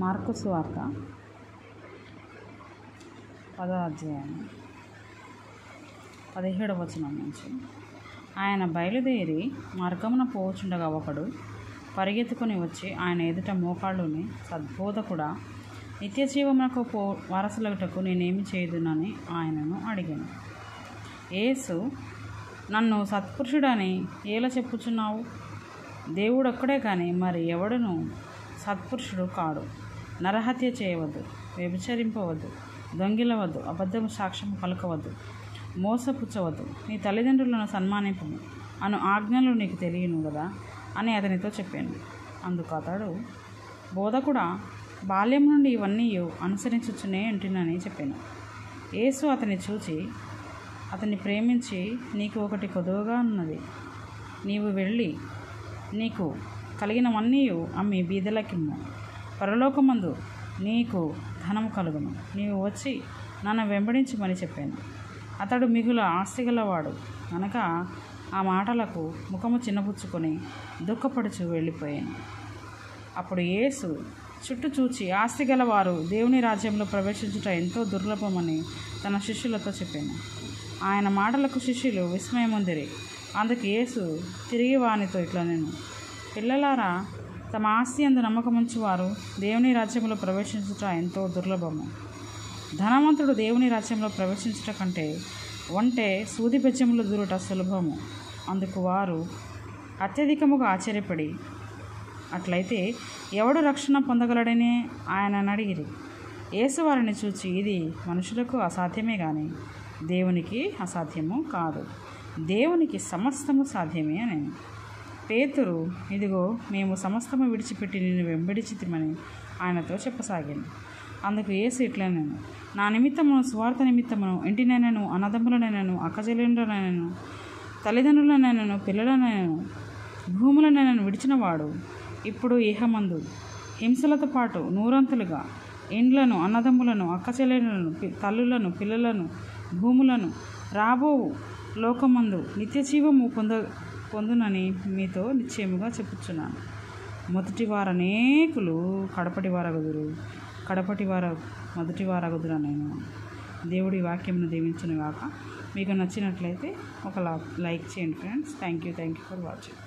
Mark సువార్త 10వ అధ్యాయం 17వ వచనం నుంచి. ఆయన బయలుదేరి మార్గమున పోవచుండగా ఒకడు పరిగెత్తుకుని వచ్చి ఆయన ఎదుట మోకాళ్ళుని, సద్బోధకుడా, నిత్య జీవమునకు వారసులగుటకు నేనేమి చేయుదునని ఆయనను అడిగాను. యేసు, నన్ను సత్పురుషుడని ఏల చెప్పుచున్నావు? దేవుడొక్కడే కానీ మరి ఎవడును సత్పురుషుడు కాడు. నరహత్య చేయవద్దు, వ్యభిచరింపవద్దు, దొంగిలవద్దు, అబద్ధము సాక్ష్యము పలకవద్దు, మోసపుచ్చవద్దు, నీ తల్లిదండ్రులను సన్మానింపము అను ఆజ్ఞలు నీకు తెలియను కదా అని అతనితో చెప్పాను. అందుకు అతడు, బోధకుడా, బాల్యం నుండి ఇవన్నీ అనుసరించుచునే ఉంటునని చెప్పాను. యేసు అతన్ని చూచి అతన్ని ప్రేమించి, నీకు ఒకటి కొదువగా ఉన్నది. నీవు వెళ్ళి నీకు కలిగినవన్నీ అమ్మి బీదలకిమ్ము, పరలోకమందు నీకు ధనము కలుగును. నీవు వచ్చి నన్ను వెంబడించమని చెప్పాను. అతడు మిగుల ఆస్తిగలవాడు కనుక ఆ మాటలకు ముఖము చిన్నపుచ్చుకొని దుఃఖపడుచు వెళ్ళిపోయాను. అప్పుడు యేసు చుట్టూ చూచి, ఆస్తి గలవారు దేవుని రాజ్యంలో ప్రవేశించుట ఎంతో దుర్లభమని తన శిష్యులతో చెప్పాను. ఆయన మాటలకు శిష్యులు విస్మయముందిరి. అందుకు యేసు తిరిగి వానితో ఇట్లా నేను, పిల్లలారా, తమ ఆస్తి అందు నమ్మకముంచువారు దేవుని రాజ్యంలో ప్రవేశించుట ఎంతో దుర్లభము. ధనవంతుడు దేవుని రాజ్యంలో ప్రవేశించుట కంటే వంటే సూది బెజ్జములు దూరుట సులభము. అందుకు వారు అత్యధికముగా ఆశ్చర్యపడి, అట్లయితే ఎవడు రక్షణ పొందగలడని ఆయనను అడిగిరి. యేసు వారిని చూచి, ఇది మనుషులకు అసాధ్యమే కానీ దేవునికి అసాధ్యము కాదు. దేవునికి సమస్తము సాధ్యమే అని. పేతురు, ఇదిగో మేము సమస్తము విడిచిపెట్టి నిన్ను వెంబడించితిమని ఆయనతో చెప్పసాగాను. అందుకు యేసు ఇట్లా నేను, నా నిమిత్తమును సువార్త నిమిత్తమును ఇంటినైనను, అన్నదమ్ములనైనను, అక్కచెల్లెండ్లనైనను, తల్లిదండ్రులనైనను, పిల్లలనైనను, భూములనైనను విడిచినవాడు ఇప్పుడు ఇహమందు హింసలతో పాటు నూరంతులుగా ఇండ్లను, అన్నదమ్ములను, అక్కచెల్లెండ్లను, తల్లులను, పిల్లలను, భూములను రాబోవు లోకమందు నిత్యజీవము పొందునని మీతో నిశ్చయముగా చెప్పుచున్నాను. మొదటివారనేకులు కడపటివారగుదురు, కడపటివార మొదటివారగుదురు నేను. దేవుడి వాక్యమును దీవించును గాక. మీకు నచ్చినట్లయితే ఒక లైక్ చేయండి friends. Thank you for watching.